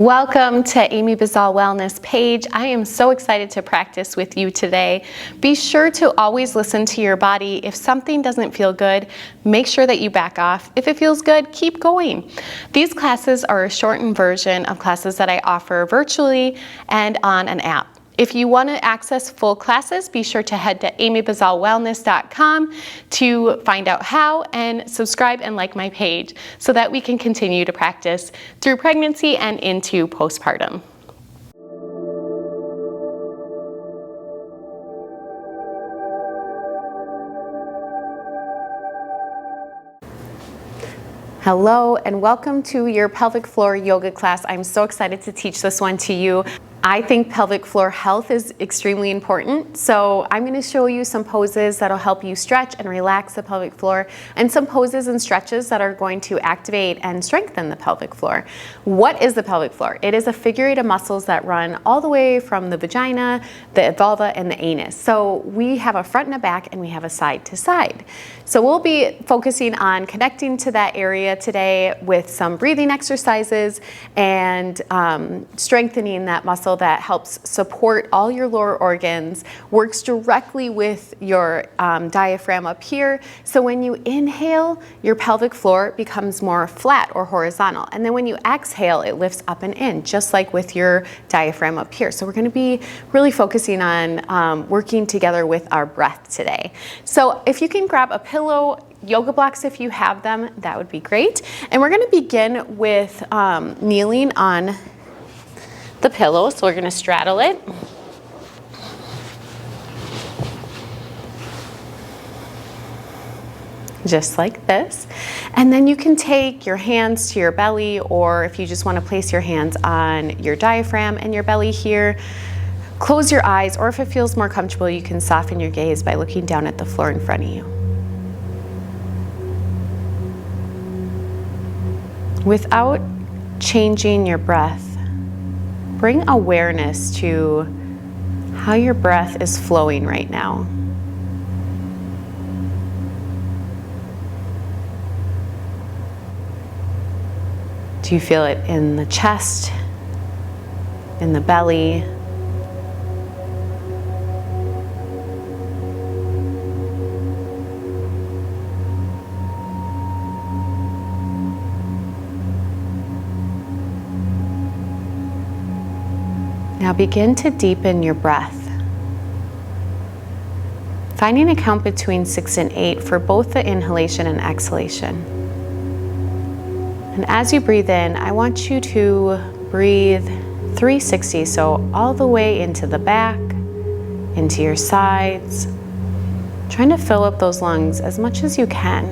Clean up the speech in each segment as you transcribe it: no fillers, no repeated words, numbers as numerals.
Welcome to Amy Bazal Wellness page. I am so excited to practice with you today. Be sure to always listen to your body. If something doesn't feel good, make sure that you back off. If it feels good, keep going. These classes are a shortened version of classes that I offer virtually and on an app. If you want to access full classes, be sure to head to amybazalwellness.com to find out how, and subscribe and like my page so that we can continue to practice through pregnancy and into postpartum. Hello and welcome to your pelvic floor yoga class. I'm so excited to teach this one to you. I think pelvic floor health is extremely important, so I'm going to show you some poses that'll help you stretch and relax the pelvic floor, and some poses and stretches that are going to activate and strengthen the pelvic floor. What is the pelvic floor? It is a figure eight of muscles that run all the way from the vagina, the vulva, and the anus. So we have a front and a back, and we have a side to side. So we'll be focusing on connecting to that area today with some breathing exercises and strengthening that muscle that helps support all your lower organs, works directly with your diaphragm up here. So when you inhale, your pelvic floor becomes more flat or horizontal. And then when you exhale, it lifts up and in, just like with your diaphragm up here. So we're going to be really focusing on working together with our breath today. So if you can grab a pillow, yoga blocks if you have them, that would be great. And we're going to begin with kneeling on the pillow, so we're going to straddle it. Just like this. And then you can take your hands to your belly, or if you just want to place your hands on your diaphragm and your belly here, close your eyes, or if it feels more comfortable, you can soften your gaze by looking down at the floor in front of you. Without changing your breath, bring awareness to how your breath is flowing right now. Do you feel it in the chest, in the belly? Now begin to deepen your breath. Finding a count between 6 and 8 for both the inhalation and exhalation. And as you breathe in, I want you to breathe 360, so all the way into the back, into your sides, trying to fill up those lungs as much as you can.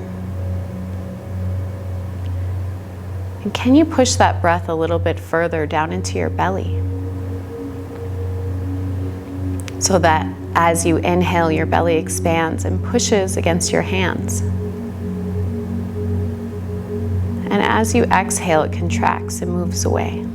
And can you push that breath a little bit further down into your belly? So that as you inhale, your belly expands and pushes against your hands. And as you exhale, it contracts and moves away.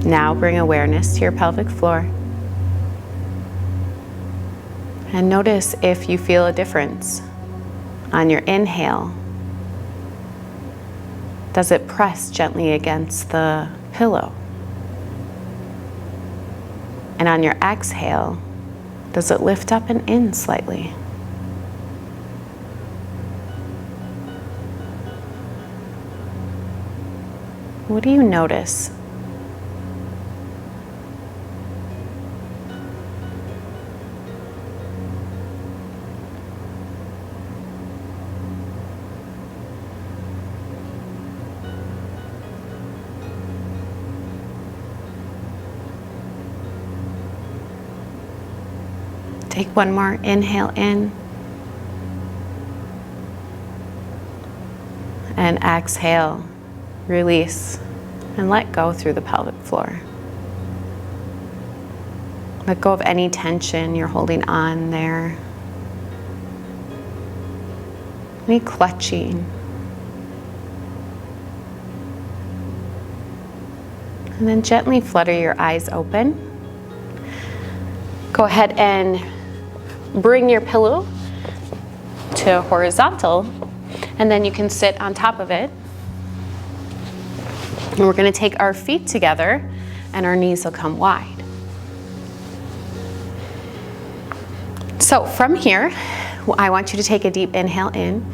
Now bring awareness to your pelvic floor. And notice if you feel a difference. On your inhale, does it press gently against the pillow? And on your exhale, does it lift up and in slightly? What do you notice? Take one more inhale in, and exhale, release, and let go through the pelvic floor. Let go of any tension you're holding on there, any clutching. And then gently flutter your eyes open. Go ahead and bring your pillow to horizontal, and then you can sit on top of it. And we're going to take our feet together and our knees will come wide. So from here, I want you to take a deep inhale in.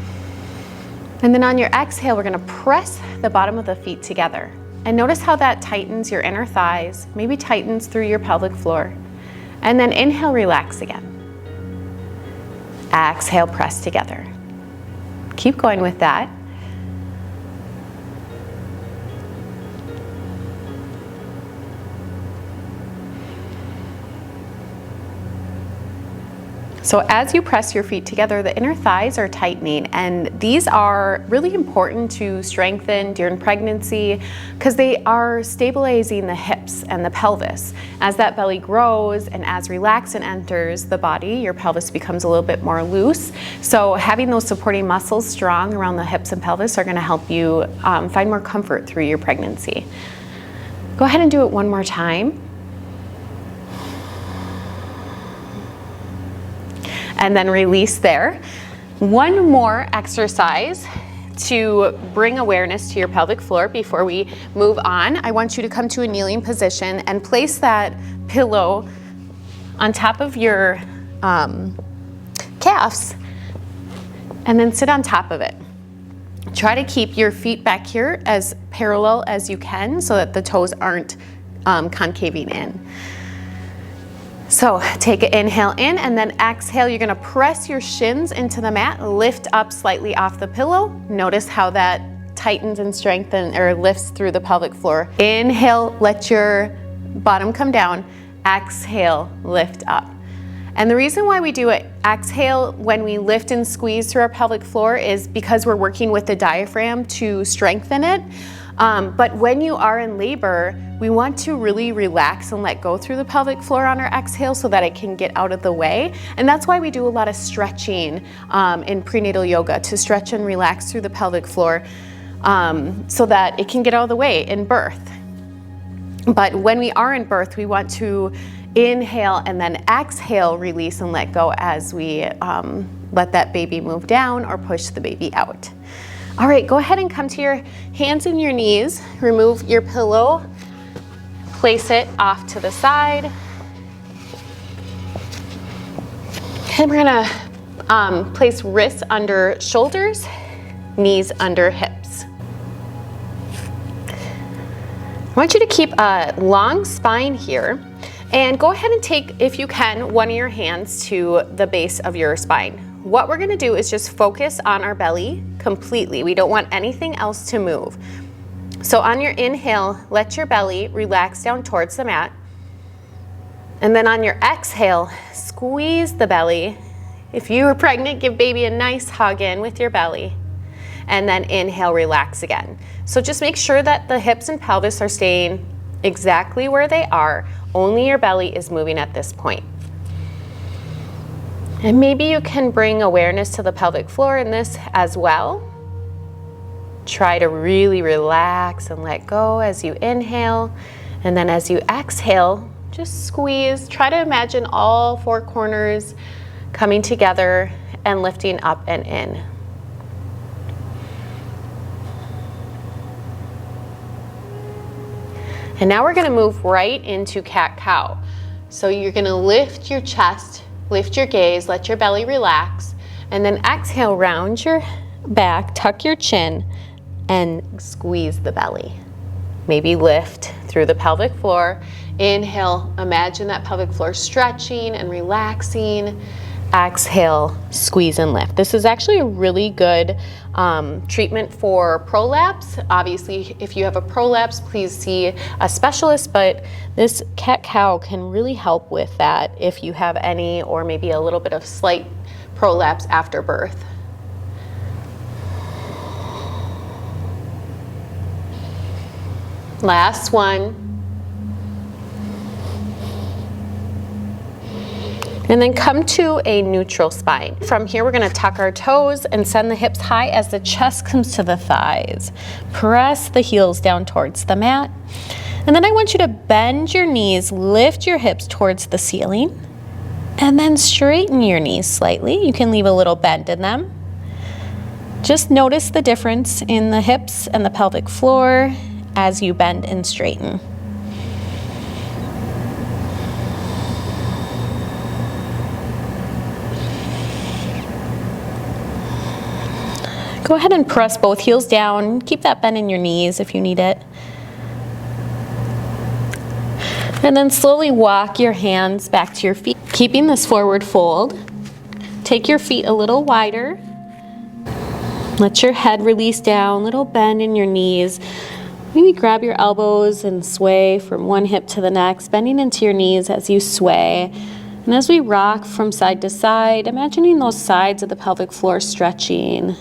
And then on your exhale, we're going to press the bottom of the feet together. And notice how that tightens your inner thighs, maybe tightens through your pelvic floor. And then inhale, relax again. Exhale, press together. Keep going with that. So as you press your feet together, the inner thighs are tightening, and these are really important to strengthen during pregnancy because they are stabilizing the hips and the pelvis. As that belly grows and as relaxin enters the body, your pelvis becomes a little bit more loose. So having those supporting muscles strong around the hips and pelvis are going to help you find more comfort through your pregnancy. Go ahead and do it one more time. And then release there. One more exercise to bring awareness to your pelvic floor before we move on. I want you to come to a kneeling position and place that pillow on top of your calves and then sit on top of it. Try to keep your feet back here as parallel as you can so that the toes aren't concaving in. So take an inhale in and then exhale. You're going to press your shins into the mat, lift up slightly off the pillow. Notice how that tightens and strengthens or lifts through the pelvic floor. Inhale, let your bottom come down. Exhale, lift up. And the reason why we do it, exhale when we lift and squeeze through our pelvic floor is because we're working with the diaphragm to strengthen it. But when you are in labor, we want to really relax and let go through the pelvic floor on our exhale so that it can get out of the way. And that's why we do a lot of stretching in prenatal yoga, to stretch and relax through the pelvic floor so that it can get out of the way in birth. But when we are in birth, we want to inhale and then exhale, release and let go as we let that baby move down or push the baby out. All right, go ahead and come to your hands and your knees. Remove your pillow, place it off to the side. And we're gonna place wrists under shoulders, knees under hips. I want you to keep a long spine here. And go ahead and take, if you can, one of your hands to the base of your spine. What we're gonna do is just focus on our belly completely. We don't want anything else to move. So on your inhale, let your belly relax down towards the mat. And then on your exhale, squeeze the belly. If you were pregnant, give baby a nice hug in with your belly. And then inhale, relax again. So just make sure that the hips and pelvis are staying exactly where they are. Only your belly is moving at this point. And maybe you can bring awareness to the pelvic floor in this as well. Try to really relax and let go as you inhale. And then as you exhale, just squeeze. Try to imagine all four corners coming together and lifting up and in. And now we're gonna move right into cat-cow. So you're gonna lift your chest, lift your gaze, let your belly relax, and then exhale, round your back, tuck your chin, and squeeze the belly. Maybe lift through the pelvic floor. Inhale, imagine that pelvic floor stretching and relaxing. Exhale, squeeze and lift. This is actually a really good treatment for prolapse. Obviously, if you have a prolapse, please see a specialist, but this cat-cow can really help with that if you have any, or maybe a little bit of slight prolapse after birth. Last one. And then come to a neutral spine. From here, we're gonna tuck our toes and send the hips high as the chest comes to the thighs. Press the heels down towards the mat. And then I want you to bend your knees, lift your hips towards the ceiling. And then straighten your knees slightly. You can leave a little bend in them. Just notice the difference in the hips and the pelvic floor as you bend and straighten. Go ahead and press both heels down. Keep that bend in your knees if you need it. And then slowly walk your hands back to your feet, keeping this forward fold. Take your feet a little wider. Let your head release down, little bend in your knees. Maybe grab your elbows and sway from one hip to the next, bending into your knees as you sway. And as we rock from side to side, imagining those sides of the pelvic floor stretching.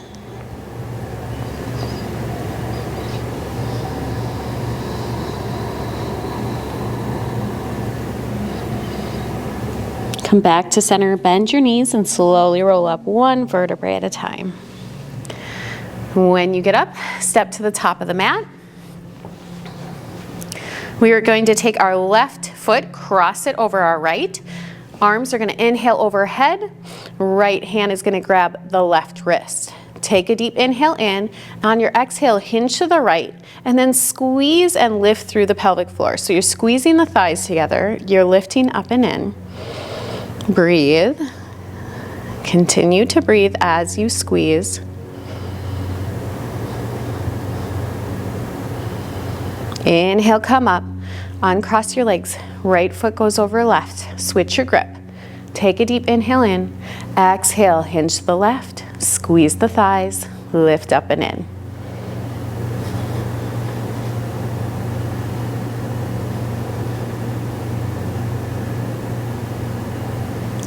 Come back to center, bend your knees, and slowly roll up one vertebrae at a time. When you get up, step to the top of the mat. We are going to take our left foot, cross it over our right. Arms are going to inhale overhead. Right hand is going to grab the left wrist. Take a deep inhale in. On your exhale, hinge to the right, and then squeeze and lift through the pelvic floor. So you're squeezing the thighs together. You're lifting up and in. Breathe. Continue to breathe as you squeeze. Inhale, come up. Uncross your legs. Right foot goes over left. Switch your grip. Take a deep inhale in. Exhale, hinge to the left. Squeeze the thighs. Lift up and in.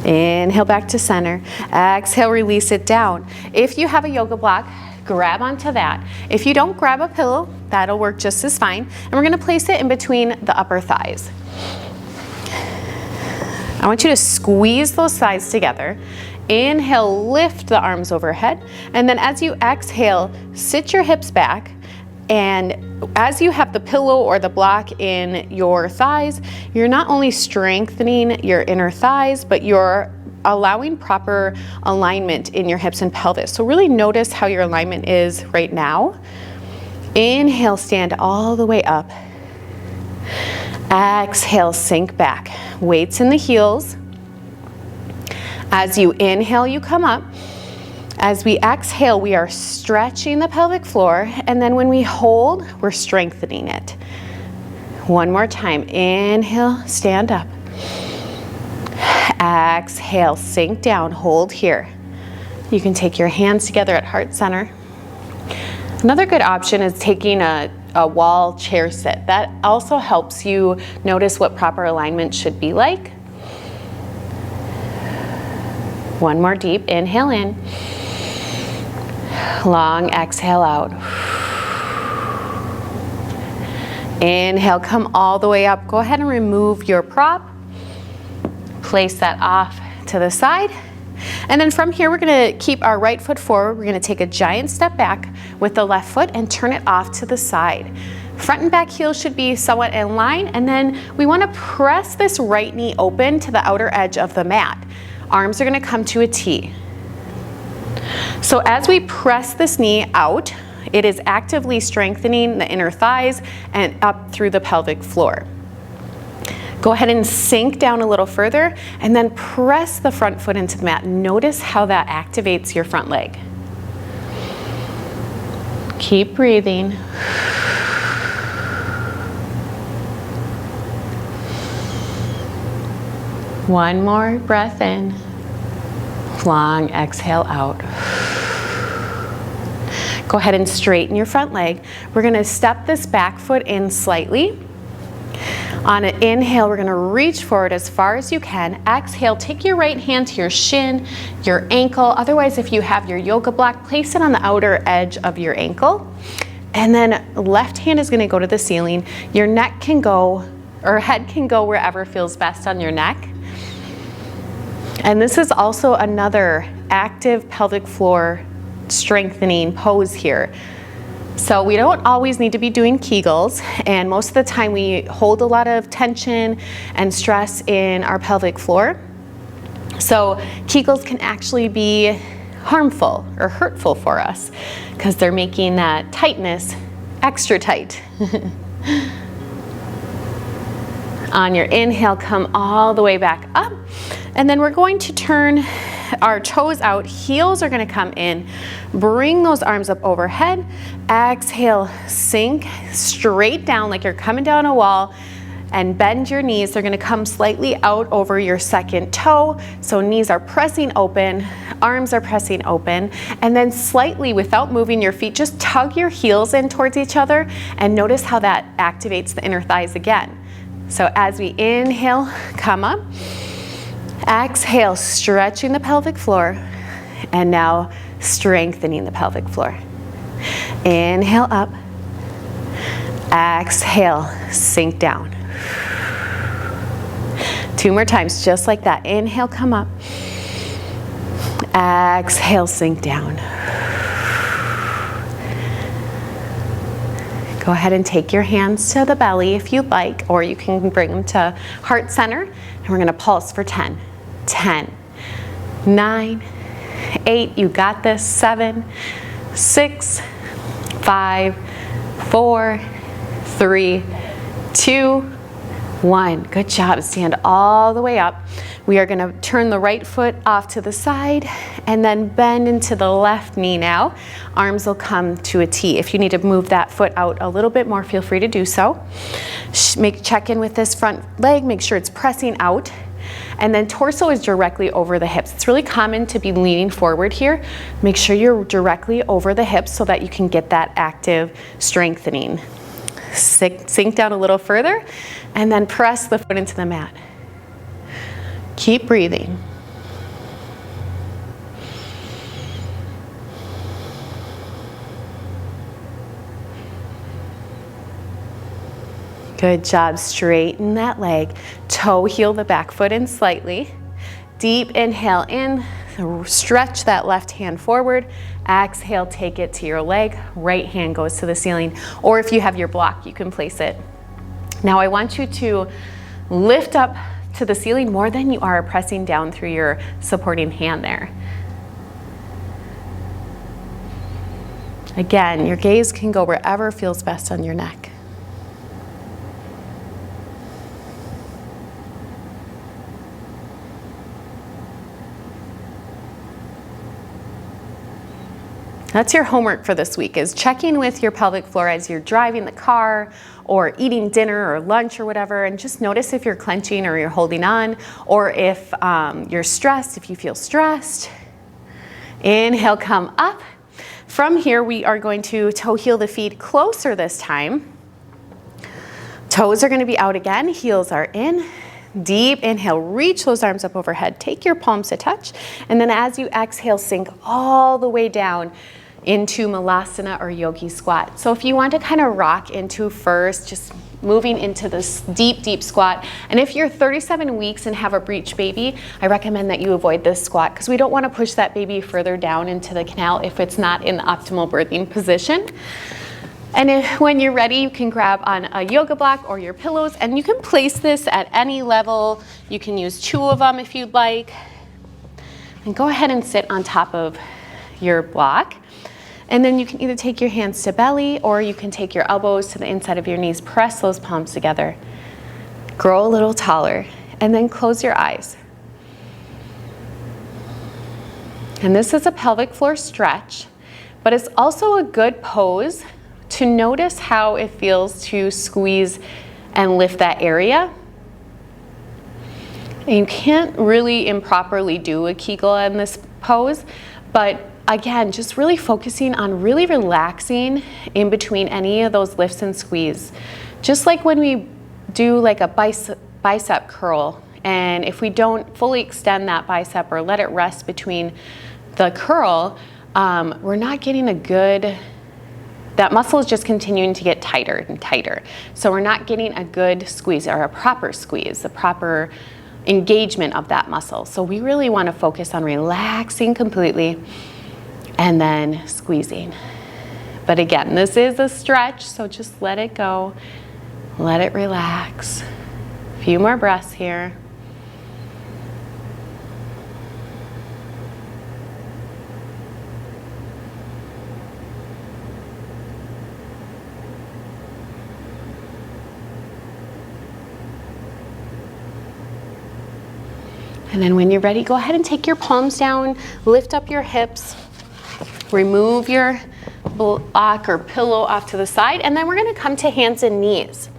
Inhale back to center. Exhale, release it down. If you have a yoga block, grab onto that. If you don't, grab a pillow. That'll work just as fine. And we're going to place it in between the upper thighs. I want you to squeeze those thighs together. Inhale, lift the arms overhead. And then as you exhale, sit your hips back. And as you have the pillow or the block in your thighs, you're not only strengthening your inner thighs, but you're allowing proper alignment in your hips and pelvis. So really notice how your alignment is right now. Inhale, stand all the way up. Exhale, sink back. Weights in the heels. As you inhale, you come up. As we exhale, we are stretching the pelvic floor, and then when we hold, we're strengthening it. One more time. Inhale, stand up. Exhale, sink down, hold here. You can take your hands together at heart center. Another good option is taking a wall chair sit. That also helps you notice what proper alignment should be like. One more deep inhale in. Long exhale out. Inhale, come all the way up. Go ahead and remove your prop. Place that off to the side. And then from here, we're going to keep our right foot forward. We're going to take a giant step back with the left foot and turn it off to the side. Front and back heel should be somewhat in line. And then we want to press this right knee open to the outer edge of the mat. Arms are going to come to a T. So as we press this knee out, it is actively strengthening the inner thighs and up through the pelvic floor. Go ahead and sink down a little further and then press the front foot into the mat. Notice how that activates your front leg. Keep breathing. One more breath in. Long exhale out. Go ahead and straighten your front leg. We're going to step this back foot in slightly. On an inhale, we're going to reach forward as far as you can. Exhale, take your right hand to your shin, your ankle. Otherwise, if you have your yoga block, place it on the outer edge of your ankle. And then left hand is going to go to the ceiling. Your neck can go, or head can go wherever feels best on your neck. And this is also another active pelvic floor strengthening pose here. So we don't always need to be doing Kegels, and most of the time we hold a lot of tension and stress in our pelvic floor. So Kegels can actually be harmful or hurtful for us because they're making that tightness extra tight. On your inhale, come all the way back up. And then we're going to turn our toes out. Heels are going to come in. Bring those arms up overhead. Exhale, sink straight down like you're coming down a wall. And bend your knees. They're going to come slightly out over your second toe. So knees are pressing open, arms are pressing open. And then slightly, without moving your feet, just tug your heels in towards each other and notice how that activates the inner thighs again. So as we inhale, come up. Exhale, stretching the pelvic floor. And now strengthening the pelvic floor. Inhale up. Exhale, sink down. 2 more times, just like that. Inhale, come up. Exhale, sink down. Go ahead and take your hands to the belly if you'd like, or you can bring them to heart center. And we're going to pulse for 10. 10, 9, 8, you got this. 7, 6, 5, 4, 3, 2, 1. Good job. Stand all the way up. We are going to turn the right foot off to the side and then bend into the left knee now. Arms will come to a T. If you need to move that foot out a little bit more, feel free to do so. Check in with this front leg. Make sure it's pressing out. And then torso is directly over the hips. It's really common to be leaning forward here. Make sure you're directly over the hips so that you can get that active strengthening. Sink down a little further and then press the foot into the mat. Keep breathing. Good job. Straighten that leg. Toe heel the back foot in slightly. Deep inhale in. Stretch that left hand forward. Exhale, take it to your leg. Right hand goes to the ceiling. Or if you have your block, you can place it. Now I want you to lift up to the ceiling more than you are pressing down through your supporting hand there. Again, your gaze can go wherever feels best on your neck. That's your homework for this week, is checking with your pelvic floor as you're driving the car or eating dinner or lunch or whatever, and just notice if you're clenching or you're holding on, or if you're stressed, if you feel stressed. Inhale, come up. From here, we are going to toe heel the feet closer this time. Toes are going to be out again, heels are in. Deep inhale, reach those arms up overhead. Take your palms to touch. And then as you exhale, sink all the way down into Malasana or Yogi squat. So if you want to kind of rock into first, just moving into this deep, deep squat. And if you're 37 weeks and have a breech baby, I recommend that you avoid this squat because we don't want to push that baby further down into the canal if it's not in the optimal birthing position. And when you're ready, you can grab on a yoga block or your pillows, and you can place this at any level. You can use 2 of them if you'd like. And go ahead and sit on top of your block. And then you can either take your hands to belly or you can take your elbows to the inside of your knees. Press those palms together. Grow a little taller, and then close your eyes. And this is a pelvic floor stretch, but it's also a good pose to notice how it feels to squeeze and lift that area. And you can't really improperly do a Kegel in this pose, but again, just really focusing on really relaxing in between any of those lifts and squeeze. Just like when we do like a bicep curl, and if we don't fully extend that bicep or let it rest between the curl, we're not getting a good, that muscle is just continuing to get tighter and tighter. So we're not getting a good squeeze or a proper squeeze, a proper engagement of that muscle. So we really want to focus on relaxing completely and then squeezing. But again, this is a stretch, so just let it go. Let it relax. A few more breaths here. And then when you're ready, go ahead and take your palms down, lift up your hips, remove your block or pillow off to the side, and then we're gonna come to hands and knees.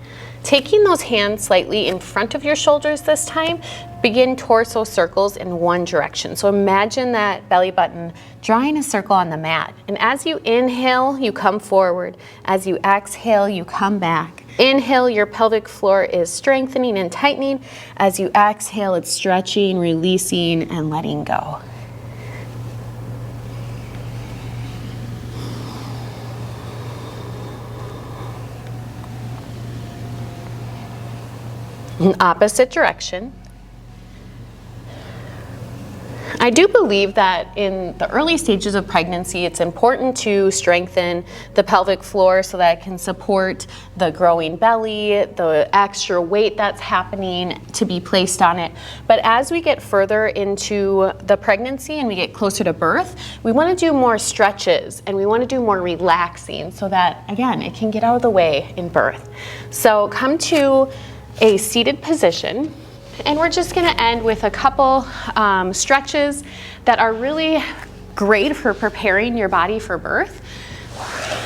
Taking those hands slightly in front of your shoulders this time, begin torso circles in one direction. So imagine that belly button drawing a circle on the mat. And as you inhale, you come forward. As you exhale, you come back. Inhale, your pelvic floor is strengthening and tightening. As you exhale, it's stretching, releasing, and letting go. In opposite direction. I do believe that in the early stages of pregnancy, it's important to strengthen the pelvic floor so that it can support the growing belly, the extra weight that's happening to be placed on it. But as we get further into the pregnancy and we get closer to birth, we want to do more stretches and we want to do more relaxing so that, again, it can get out of the way in birth. So come to a seated position. And we're just gonna end with a couple stretches that are really great for preparing your body for birth.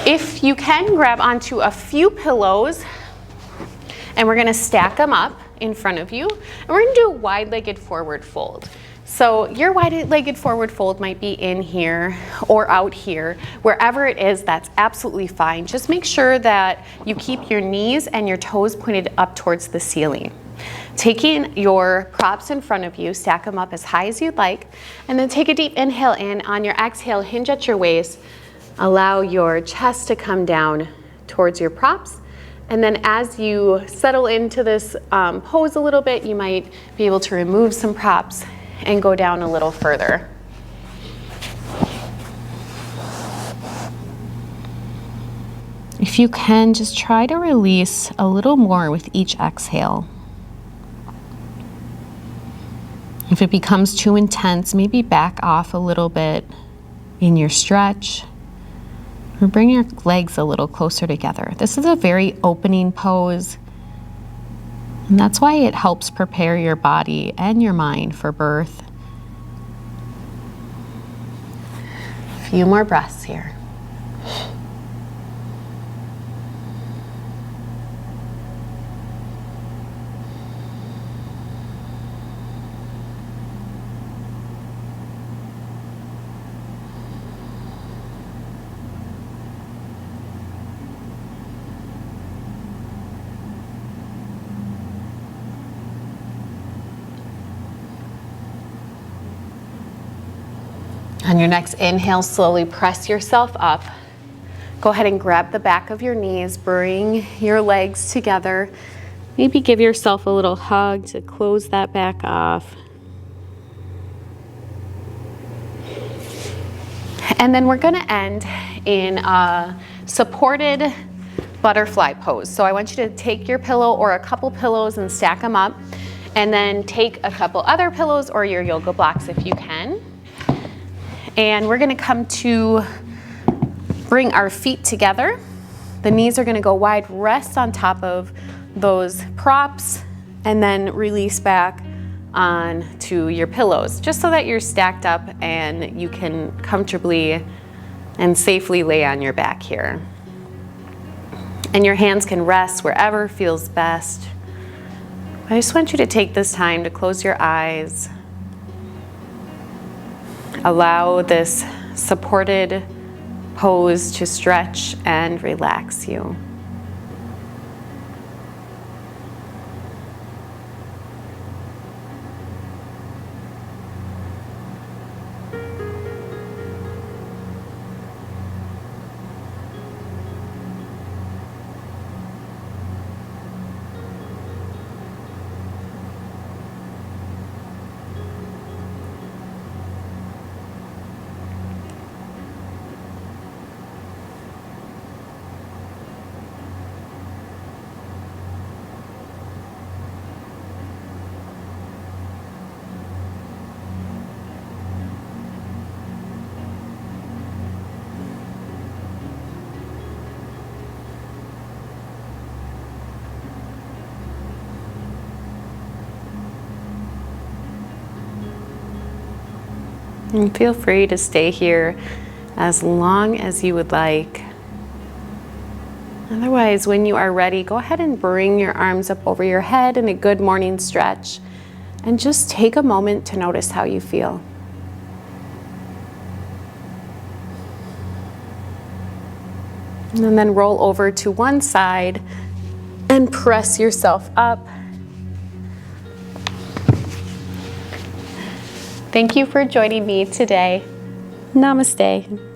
If you can, grab onto a few pillows and we're gonna stack them up in front of you. And we're gonna do a wide-legged forward fold. So your wide-legged forward fold might be in here or out here. Wherever it is, that's absolutely fine. Just make sure that you keep your knees and your toes pointed up towards the ceiling. Taking your props in front of you, stack them up as high as you'd like, and then take a deep inhale in. On your exhale, hinge at your waist. Allow your chest to come down towards your props. And then as you settle into this pose a little bit, you might be able to remove some props and go down a little further. If you can, just try to release a little more with each exhale. If it becomes too intense, maybe back off a little bit in your stretch or bring your legs a little closer together. This is a very opening pose, and that's why it helps prepare your body and your mind for birth. A few more breaths here. On your next inhale, slowly press yourself up. Go ahead and grab the back of your knees, bring your legs together. Maybe give yourself a little hug to close that back off. And then we're gonna end in a supported butterfly pose. So I want you to take your pillow or a couple pillows and stack them up, and then take a couple other pillows or your yoga blocks if you can. And we're gonna come to bring our feet together. The knees are gonna go wide, rest on top of those props, and then release back onto your pillows, just so that you're stacked up and you can comfortably and safely lay on your back here. And your hands can rest wherever feels best. I just want you to take this time to close your eyes. Allow this supported pose to stretch and relax you. And feel free to stay here as long as you would like. Otherwise, when you are ready, go ahead and bring your arms up over your head in a good morning stretch and just take a moment to notice how you feel. And then roll over to one side and press yourself up. Thank you for joining me today. Namaste.